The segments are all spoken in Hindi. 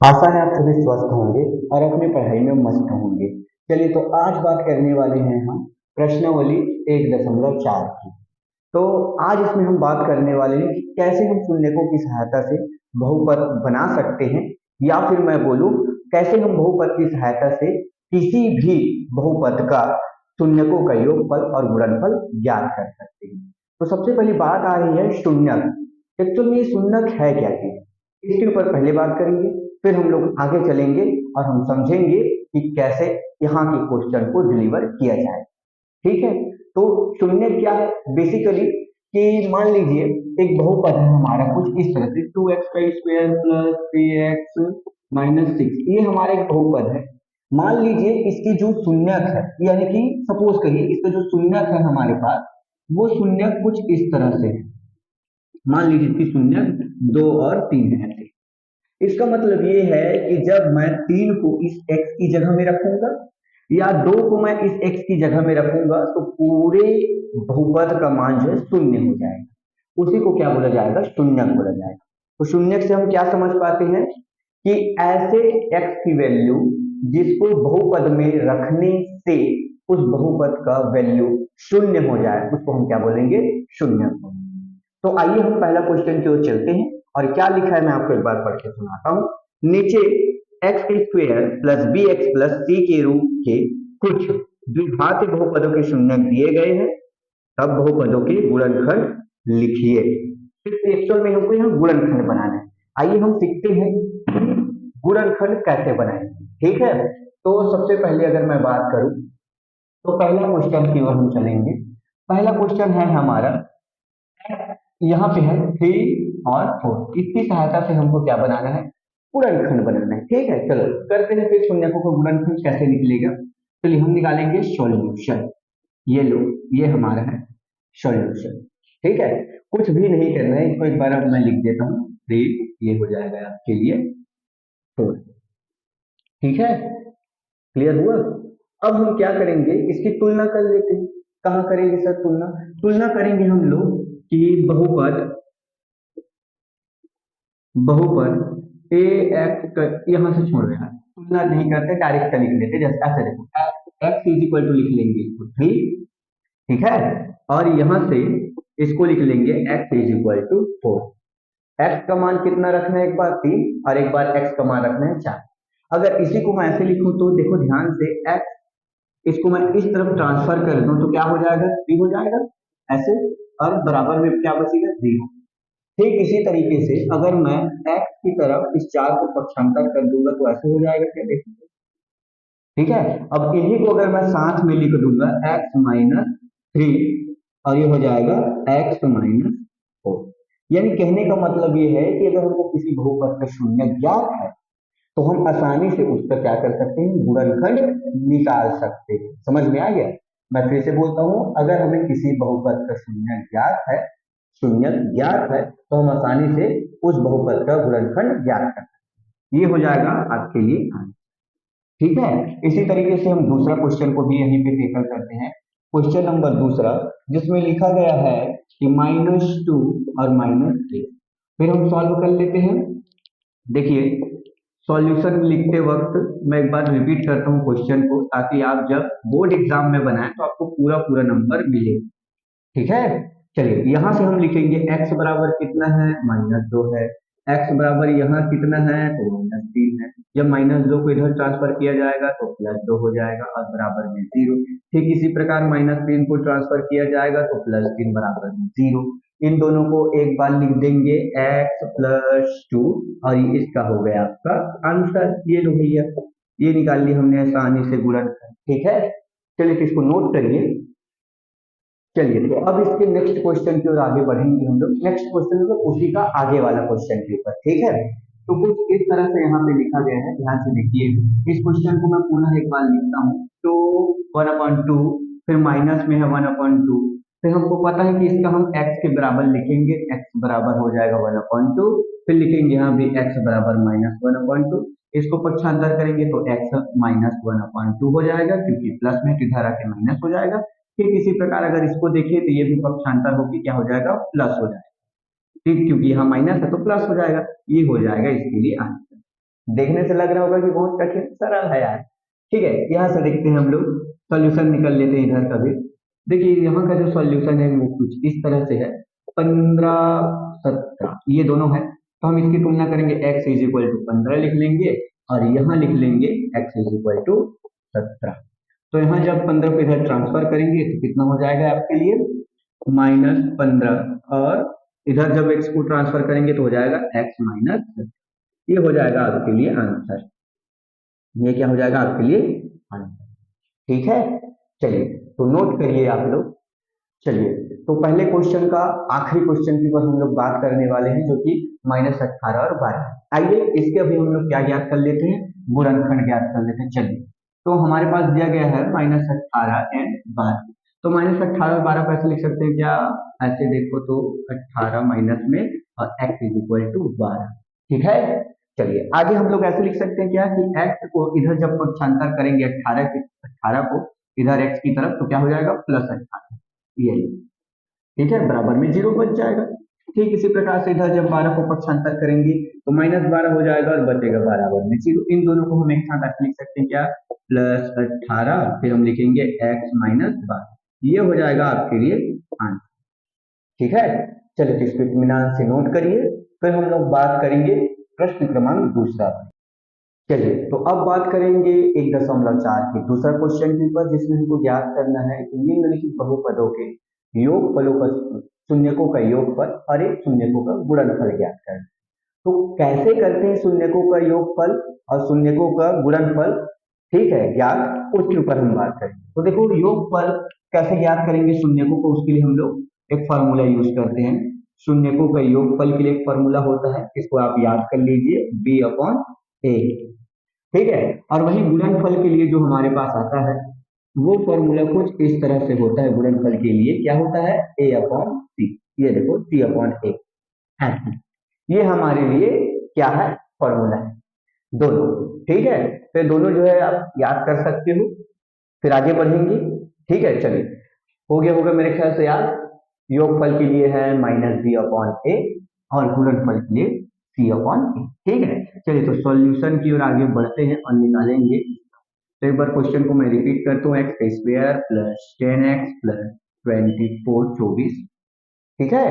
आशा है आप सभी स्वस्थ होंगे और अपनी पढ़ाई में मस्त होंगे। चलिए तो आज बात करने वाले हैं हम प्रश्नावली 1.4 की। तो आज इसमें हम बात करने वाले हैं कि कैसे हम शून्यकों की सहायता से बहुपद बना सकते हैं, या फिर मैं बोलूं कैसे हम बहुपद की सहायता से किसी भी बहुपद का शून्यकों का योगफल और गुणनफल ज्ञात कर सकते हैं। तो सबसे पहली बात आ रही है शून्यक। एक्चुअली में ये शून्यक है क्या चीज, इसके ऊपर पहले बात करेंगे, फिर हम लोग आगे चलेंगे और हम समझेंगे कि कैसे यहाँ के क्वेश्चन को डिलीवर किया जाए। ठीक है, तो शून्य क्या है बेसिकली कि मान लीजिए एक बहुपद है हमारा कुछ इस तरह से 2x का स्क्वायर प्लस 3x माइनस 6, ये हमारा एक बहुपद है। मान लीजिए इसकी जो शून्यक है, यानी कि सपोज करिए इसका जो शून्यक है हमारे पास, वो शून्यक कुछ इस तरह से है। मान लीजिए इसकी शून्यक 2 और 3 है। इसका मतलब ये है कि जब मैं 3 को इस x की जगह में रखूंगा या 2 को मैं इस x की जगह में रखूंगा तो पूरे बहुपद का मान जो है शून्य हो जाएगा। उसी को क्या बोला जाएगा, शून्यक बोला जाएगा। तो शून्यक से हम क्या समझ पाते हैं कि ऐसे x की वैल्यू जिसको बहुपद में रखने से उस बहुपद का वैल्यू शून्य हो जाए, उसको हम क्या बोलेंगे, शून्यक। तो आइए हम पहला क्वेश्चन की ओर चलते हैं और क्या लिखा है मैं आपको एक बार पढ़ के सुनाता हूं। नीचे x square plus b x plus c के रूप के कुछ द्विघात बहुपदों के शून्यक दिए गए हैं, तब बहुपदों के गुणनखंड लिखिए। एक्चुअल में हमको यहाँ गुणनखंड बनाना है। आइए हम सीखते हैं गुणनखंड कैसे बनाएंगे। ठीक है, तो सबसे पहले अगर मैं बात करूं तो पहला क्वेश्चन की ओर हम चलेंगे। पहला क्वेश्चन है हमारा, यहाँ पे है 3 और 4, इसकी सहायता से हमको क्या बनाना है, गुणनखंड बनाना है। ठीक है, चलो करते हैं फिर शून्यकों का गुणनखंड कैसे निकलेगा। चलिए हम निकालेंगे सॉल्यूशन। ये लो, ये हमारा है सॉल्यूशन। ठीक है, कुछ भी नहीं करना है, इसको एक बार अब मैं लिख देता हूँ 3, ये हो जाएगा आपके लिए 4। ठीक है, क्लियर हुआ। अब हम क्या करेंगे, इसकी तुलना कर लेते हैं। कहाँ करेंगे सर तुलना, तुलना करेंगे हम लोग कि बहुपद बहुपद ए एक्स यहां से छोड़ रहे हैं, तुलना नहीं करते, डायरेक्ट लिख लेते। जैसे ऐसे देखो, एक्स इज इक्वल टू लिख लेंगे तो 3, ठीक है, और यहां से इसको लिख लेंगे X is equal to 4। X का मान कितना रखना है, एक बार 3 और एक बार एक्स का मान रखना है 4। अगर इसी को मैं ऐसे लिखूं तो देखो ध्यान से, एक्स इसको मैं इस तरफ ट्रांसफर कर दूं तो क्या हो जाएगा, 3 हो जाएगा ऐसे, और बराबर में क्या बचेगा, 0। ठीक इसी तरीके से अगर मैं x की तरफ इस 4 को पक्षांतर कर दूंगा तो ऐसे हो जाएगा, क्या देखिए। ठीक है, अब इन्हीं को अगर मैं साथ में लिख दूंगा x माइनस 3, और ये हो जाएगा x माइनस 4। यानी कहने का मतलब ये है कि अगर हमको किसी बहुपद का शून्य ज्ञात है तो हम आसानी से उसका क्या कर सकते हैं, गुणनखंड निकाल सकते हैं। समझ में आ गया। मैं फिर से बोलता हूं, अगर हमें किसी बहुपद का शून्य ज्ञात है, शून्य ज्ञात है, तो हम आसानी से उस बहुपद का गुणनखंड ज्ञात कर सकते हैं। ये हो जाएगा आपके लिए आंसर। ठीक है, इसी तरीके से हम दूसरा क्वेश्चन को भी यहीं पे टैकल करते हैं। क्वेश्चन नंबर दूसरा, जिसमें लिखा गया है कि -2 और -3। फिर हम सॉल्व कर लेते हैं। देखिए, सॉल्यूशन लिखते वक्त मैं एक बार रिपीट करता हूँ क्वेश्चन को, ताकि आप जब बोर्ड एग्जाम में बनाएं तो आपको पूरा पूरा नंबर मिले। ठीक है, चलिए यहाँ से हम लिखेंगे x बराबर कितना है, -2 है। x बराबर यहाँ कितना है, तो -3 है। जब -2 को इधर ट्रांसफर किया जाएगा तो +2 हो जाएगा और बराबर में 0। ठीक इसी प्रकार -3 को ट्रांसफर किया जाएगा तो +3 बराबर में 0। इन दोनों को एक बार लिख देंगे x + 2, और ये इसका हो गया आपका आंसर। ये लो भैया, ये निकाल ली हमने आसानी से गुणनखंड। ठीक है, चलिए इसको नोट करिए। चलिए तो अब इसके नेक्स्ट क्वेश्चन की ओर आगे बढ़ेंगे हम लोग। नेक्स्ट क्वेश्चन मतलब उसी का आगे वाला क्वेश्चन के ऊपर। ठीक है, तो कुछ इस तरह से यहाँ पे लिखा गया है, ध्यान से देखिए। इस क्वेश्चन को मैं पुनः एक बार लिखता हूँ। तो 1/2, फिर माइनस में है 1/2, फिर हमको पता है कि इसका हम x के बराबर लिखेंगे, x बराबर हो जाएगा 1/2। फिर लिखेंगे यहाँ भी x बराबर -1/2। इसको पक्षांतर करेंगे तो x -1/2 हो जाएगा, क्योंकि प्लस में किधर आके माइनस हो जाएगा। ठीक इसी प्रकार अगर इसको देखें तो ये भी पक्षांतर होकर क्या हो जाएगा, प्लस हो जाएगा। ठीक, क्योंकि यहाँ माइनस है तो प्लस हो जाएगा। ये हो जाएगा इसके लिए आंसर। देखने से लग रहा होगा कि बहुत कठिन, सरल है यार। ठीक है, यहाँ से देखते हैं हम लोग, सॉल्यूशन निकल लेते हैं इधर का भी। देखिए यहाँ का जो सॉल्यूशन है वो कुछ इस तरह से है, 15 17 ये दोनों है, तो हम इसकी तुलना करेंगे, x इज इक्वल टू 15 लिख लेंगे और यहाँ लिख लेंगे x इज इक्वल टू 17। तो यहाँ जब 15 को इधर ट्रांसफर करेंगे तो कितना हो जाएगा आपके लिए, -15, और इधर जब x को ट्रांसफर करेंगे तो हो जाएगा x माइनस, ये हो जाएगा आपके लिए आंसर। ये क्या हो जाएगा आपके लिए आंसर। ठीक है, चलिए तो नोट करिए आप लोग। चलिए तो पहले क्वेश्चन का आखिरी क्वेश्चन की पर हम लोग बात करने वाले हैं, जो कि -18 और 12। आइए इसके अभी हम लोग क्या ज्ञात कर लेते हैं, गुणनखंड ज्ञात कर लेते हैं। चलिए तो हमारे पास दिया गया है -18 एंड 12। तो -18 और 12 को ऐसे लिख सकते हैं क्या, ऐसे देखो तो 18 माइनस में और x इज इक्वल टू 12। ठीक है, चलिए आगे हम लोग ऐसे लिख सकते हैं क्या कि x को इधर जब पक्षांतर करेंगे 18 को इधर x की तरफ, तो क्या हो जाएगा +18, ये ठीक है, बराबर में 0 बच जाएगा। ठीक इसी प्रकार से इधर जब 12 को पक्षांतर करेंगे तो -12 हो जाएगा और बचेगा बराबर में 0। इन दोनों को हम एक साथ ऐसे लिख सकते हैं क्या, +18, फिर हम लिखेंगे x माइनस 12, ये हो जाएगा आपके लिए आंसर। ठीक है, चलिए तो इसको इत्मीनान से नोट करिए, फिर हम लोग बात करेंगे प्रश्न क्रमांक दूसरा। चलिए तो अब बात करेंगे 1.4 के दूसरा क्वेश्चन के ऊपर, जिसमें हमको ज्ञात करना है कि निम्नलिखित बहुपदों के योगफलों का, शून्यकों का योगफल और एक शून्यकों का गुणनफल ज्ञात करना। तो कैसे करते हैं शून्यकों का योगफल और शून्यकों का गुणनफल, ठीक है, ज्ञात, उसके ऊपर हम बात करेंगे। तो देखो योगफल कैसे ज्ञात करेंगे शून्यकों को, उसके लिए हम लोग एक फॉर्मूला यूज करते हैं। शून्यकों का योगफल के लिए एक फॉर्मूला होता है, इसको आप याद कर लीजिए, b/a। ठीक है, और वही गुणनफल के लिए जो हमारे पास आता है वो फॉर्मूला कुछ इस तरह से होता है। गुणनफल के लिए क्या होता है, a/c। ये देखो c/a है, ये हमारे लिए क्या है, फॉर्मूला है दोनों। ठीक है, तो दोनों जो है आप याद कर सकते हो, फिर आगे बढ़ेंगे। ठीक है, चलिए हो गया होगा मेरे ख्याल से याद। योगफल के लिए है -b/a और गुणनफल के लिए c/a। ठीक है, चलिए तो सॉल्यूशन की ओर आगे बढ़ते हैं और निकालेंगे। तो एक बार क्वेश्चन को मैं रिपीट करता हूँ, x² + 10x + 24 24। ठीक है,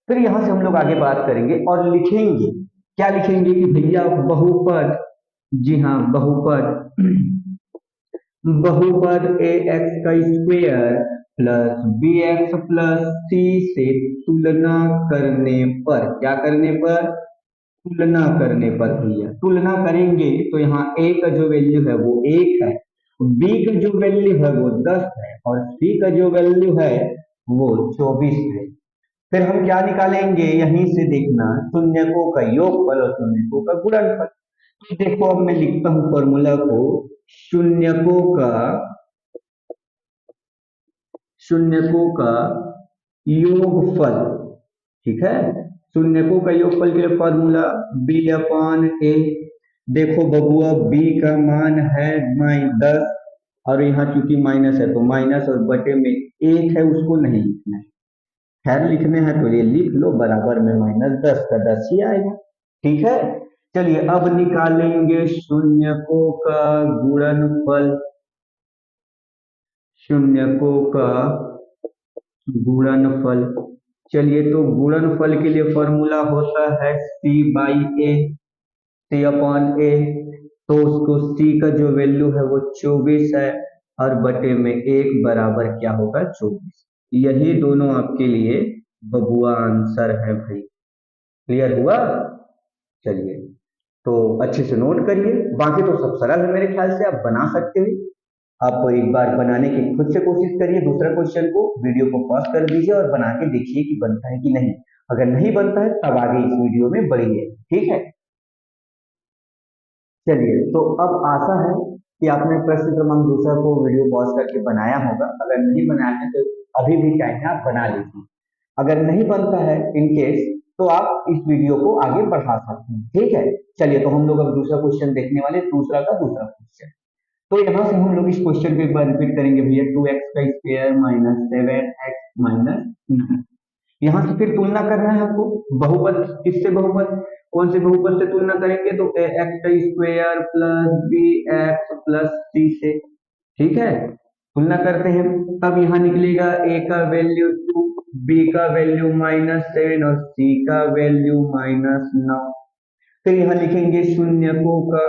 फिर यहां से हम लोग आगे बात करेंगे और लिखेंगे, क्या लिखेंगे कि भैया बहुपद, जी हाँ बहुपद, बहुपद ax² + bx + c से तुलना करने पर, क्या करने पर, तुलना करने पर भैया तुलना करेंगे तो यहाँ a का जो वैल्यू है वो 1 है, b का जो वैल्यू है वो 10 है और c का जो वैल्यू है वो 24 है। फिर हम क्या निकालेंगे, यहीं से देखना, शून्यकों का योगफल और शून्यकों का गुणनफल। तो देखो अब मैं लिखता हूं फॉर्मूला को, शून्यकों का योगफल। ठीक है, शून्यकों का योगफल के लिए फॉर्मूला b/a। देखो बबुआ b का मान है -10 और यहाँ चूंकि माइनस है तो माइनस, और बटे में 1 है उसको नहीं लिखना है, खैर लिखने हैं तो ये लिख लो, बराबर में -10 का 10 ही आएगा। ठीक है, चलिए अब निकालेंगे शून्यकों का गुणनफल, शून्यकों का गुणनफल। चलिए तो गुणनफल के लिए फॉर्मूला होता है c/a, c/a। तो उसको c का जो वैल्यू है वो 24 है और बटे में 1 बराबर क्या होगा 24। यही दोनों आपके लिए बबुआ आंसर है भाई, क्लियर हुआ। चलिए तो अच्छे से नोट करिए, बाकी तो सब सरल है मेरे ख्याल से, आप बना सकते हो। आप एक बार बनाने की खुद से कोशिश करिए, दूसरा क्वेश्चन को वीडियो को पॉज कर दीजिए और बना के देखिए कि बनता है कि नहीं। अगर नहीं बनता है तब आगे इस वीडियो में बढ़िए। ठीक है, चलिए तो अब आशा है कि आपने प्रश्न क्रमांक दूसरा को वीडियो पॉज करके बनाया होगा। अगर नहीं बनाया है तो अभी भी टाइम है, आप बना लीजिए। अगर नहीं बनता है इन केस, तो आप इस वीडियो को आगे बढ़ा सकते हैं। ठीक है, चलिए तो हम लोग अब दूसरा क्वेश्चन देखने वाले, दूसरा का दूसरा क्वेश्चन। तो यहाँ से हम लोग इस क्वेश्चन को एक बार रिपीट करेंगे भैया, 2x² - 7x - 9। यहाँ से फिर तुलना करना है हमको बहुपद, किससे बहुपद, कौन से बहुपद से तुलना करेंगे, तो ए एक्स का square plus b x plus c से, ठीक है, तुलना करते हैं, तब यहाँ निकलेगा ए का वैल्यू 2, बी का वैल्यू -7 और सी का वैल्यू -9। फिर यहाँ लिखेंगे शून्यकों का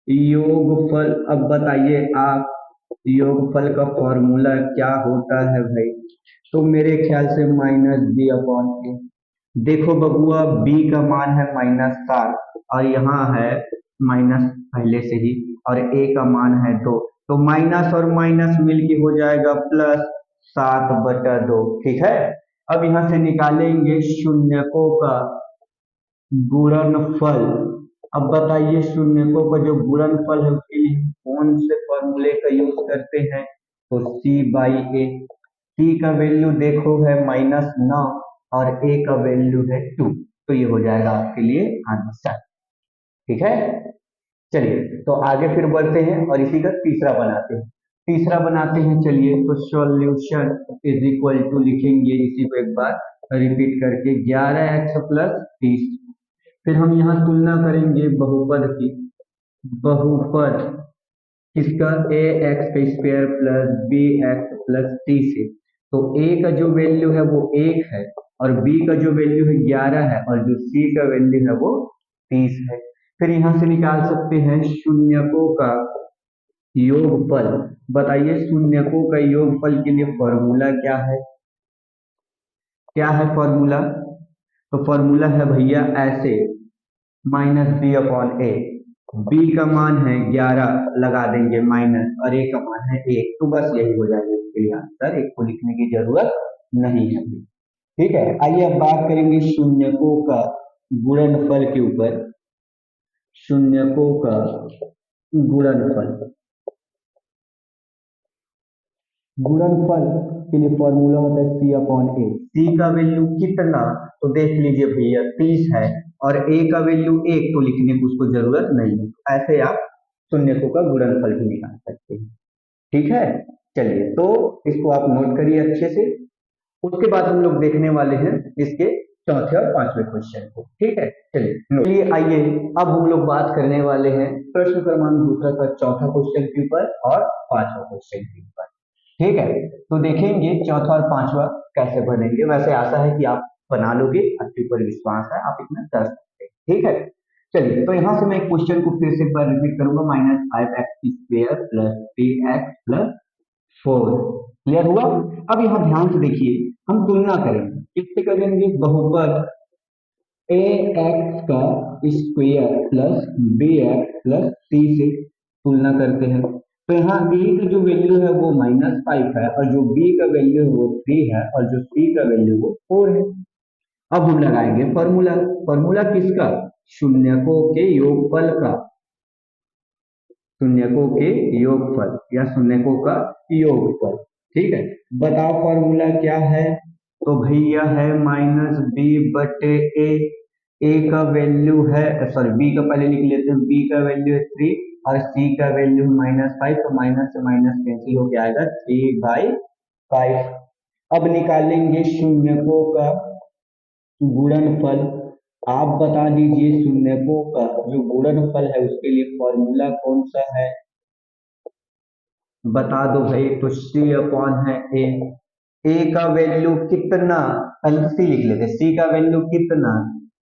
योगफल। अब बताइए आप, योगफल का फॉर्मूला क्या होता है भाई, तो मेरे ख्याल से -b/a। देखो बबुआ, b का मान है -7 और यहाँ है माइनस पहले से ही, और a का मान है 2, तो माइनस और माइनस मिलके हो जाएगा +7/2, ठीक है। अब यहाँ से निकालेंगे शून्यकों का गुणनफल। अब बताइए शून्यकों का जो गुणनफल है उसके लिए कौन से फॉर्मूले का यूज करते हैं, तो c/a। c का वैल्यू देखो है -9 और a का वैल्यू है 2, तो ये हो जाएगा आपके लिए आंसर, ठीक है। चलिए तो आगे फिर बढ़ते हैं और इसी का तीसरा बनाते हैं। तीसरा बनाते हैं, चलिए, तो सॉल्यूशन इज इक्वल टू लिखेंगे इसी को एक बार रिपीट करके 11x + 30। फिर हम यहाँ तुलना करेंगे बहुपद की, बहुपद किसका, ए एक्स का square plus b x plus c से। तो ए का जो वैल्यू है वो 1 है और बी का जो वैल्यू है 11 है और जो सी का वैल्यू है वो 30 है। फिर यहाँ से निकाल सकते हैं शून्यकों का योगफल। बताइए शून्यकों का योगफल के लिए फॉर्मूला क्या है, क्या है फॉर्मूला, तो फॉर्मूला है भैया ऐसे, -b/a। b का मान है 11 लगा देंगे माइनस, और a का मान है 1, तो बस यही हो जाएगा इसके लिए आंसर, एक को लिखने की जरूरत नहीं है, ठीक है। आइए अब बात करेंगे शून्यकों का गुणनफल के ऊपर। शून्यकों का गुणनफल, गुणनफल के लिए फॉर्मूला होता है c/a। c का वैल्यू कितना, तो देख लीजिए भैया 30 है और a का वैल्यू 1, तो लिखने की उसको जरूरत नहीं है, ऐसे आप शून्यकों का गुणनफल भी निकाल सकते हैं, ठीक है। चलिए तो इसको आप नोट करिए अच्छे से। उसके बाद हम लोग देखने वाले हैं इसके चौथे और पांचवें क्वेश्चन को, ठीक है। चलिए आइए अब हम लोग बात करने वाले हैं प्रश्न क्रमांक दूसरा का चौथा क्वेश्चन के ऊपर और पांचवा क्वेश्चन के ऊपर, ठीक है। तो देखेंगे चौथा और पांचवा कैसे बनेंगे। वैसे आशा है कि आप बना लोगे, आपके ऊपर विश्वास है, आप इतना कर सकते हैं, ठीक है। चलिए तो यहाँ से मैं क्वेश्चन को फिर से एक बार रिपीट करूंगा, -5x² + 3x + 4, क्लियर हुआ। अब यहाँ ध्यान से देखिए, हम तुलना करेंगे, किससे करेंगे, बहुपद ए एक्स का square plus b x plus c से तुलना करते हैं। तो यहाँ ए का जो वैल्यू है वो -5 है और जो बी का वैल्यू है वो 3 है और जो सी का वैल्यू वो 4 है। अब हम लगाएंगे फॉर्मूला। फॉर्मूला किसका, शून्यकों के योगफल का, शून्यकों के योगफल या शून्यकों का योगफल, ठीक है। बताओ फॉर्मूला क्या है, तो भैया है -b/a। a का वैल्यू है, सॉरी b का पहले लिख लेते हैं, b का वैल्यू है 3 और c का वैल्यू -5, तो माइनस से माइनस कैंसिल होके आएगा 3/5। अब निकालेंगे शून्यकों का गुणनफल। आप बता दीजिए शून्यकों का जो गुणनफल है उसके लिए फॉर्मूला कौन सा है, बता दो भाई। तो c/a। a का वैल्यू कितना, पहले c लिख लेते, c का वैल्यू कितना,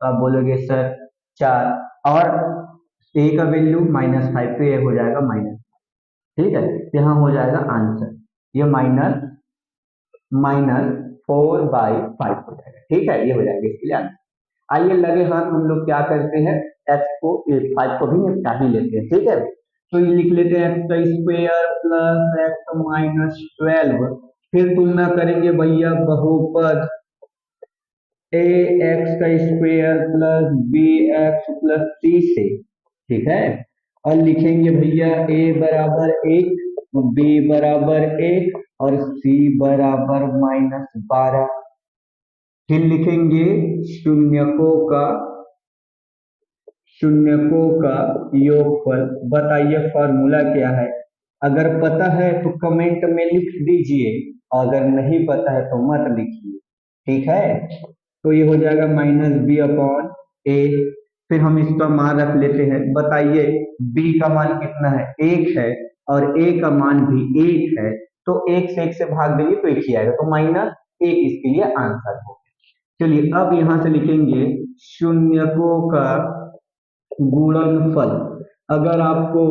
तो आप बोलोगे सर 4 और a का वैल्यू -5, तो ये हो जाएगा माइनस, ठीक है। यहाँ हो जाएगा आंसर, ये -4/5 हो जाएगा, ठीक है, ये हो जाएगा इसके लिए आंसर। आइए लगे हाथ हम लोग क्या करते हैं, x को 5 को भी निपटा ही लेते हैं, ठीक है। तो ये लिख लेते हैं x का स्क्वायर प्लस x -12। फिर तुलना करेंगे भैया बहुपद ए एक्स का square plus b x plus c से, ठीक है। और लिखेंगे भैया a बराबर 1, b बराबर 1 और c बराबर -12। फिर लिखेंगे शून्यकों का योगफल। बताइए फॉर्मूला क्या है, अगर पता है तो कमेंट में लिख दीजिए, अगर नहीं पता है तो मत लिखिए, ठीक है, तो ये हो जाएगा -b/a। फिर हम इसका मान रख लेते हैं। बताइए b का मान कितना है, 1 है, और a का मान भी 1 है, तो 1 से 1 से भाग देंगे तो 1 ही आएगा, तो -1 इसके लिए आंसर हो। चलिए अब यहां से लिखेंगे शून्यकों का गुणनफल। अगर आपको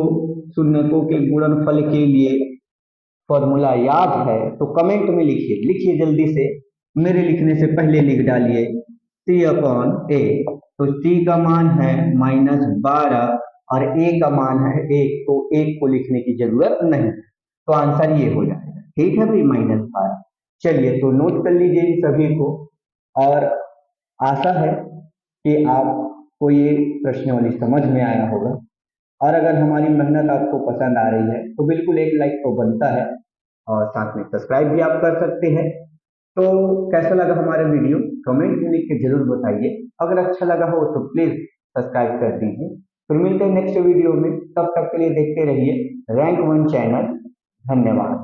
शून्यकों के गुणनफल के लिए फॉर्मूला याद है तो कमेंट में लिखिए, लिखिए जल्दी से, मेरे लिखने से पहले लिख डालिए। c/a, तो c का मान है -12 और a का मान है 1, तो 1 को लिखने की जरूरत नहीं, तो आंसर ये हो जाएगा। ठीक है भाई, -12। चलिए तो नोट कर लीजिए इन सभी को, और आशा है कि आपको ये प्रश्नावली समझ में आया होगा। और अगर हमारी मेहनत आपको पसंद आ रही है तो बिल्कुल एक लाइक तो बनता है, और साथ में सब्सक्राइब भी आप कर सकते हैं। तो कैसा लगा हमारा वीडियो कमेंट में लिख के जरूर बताइए। अगर अच्छा लगा हो तो प्लीज सब्सक्राइब कर दीजिए। फिर मिलते हैं नेक्स्ट वीडियो में, तब तक के लिए देखते रहिए रैंक 1 चैनल। धन्यवाद।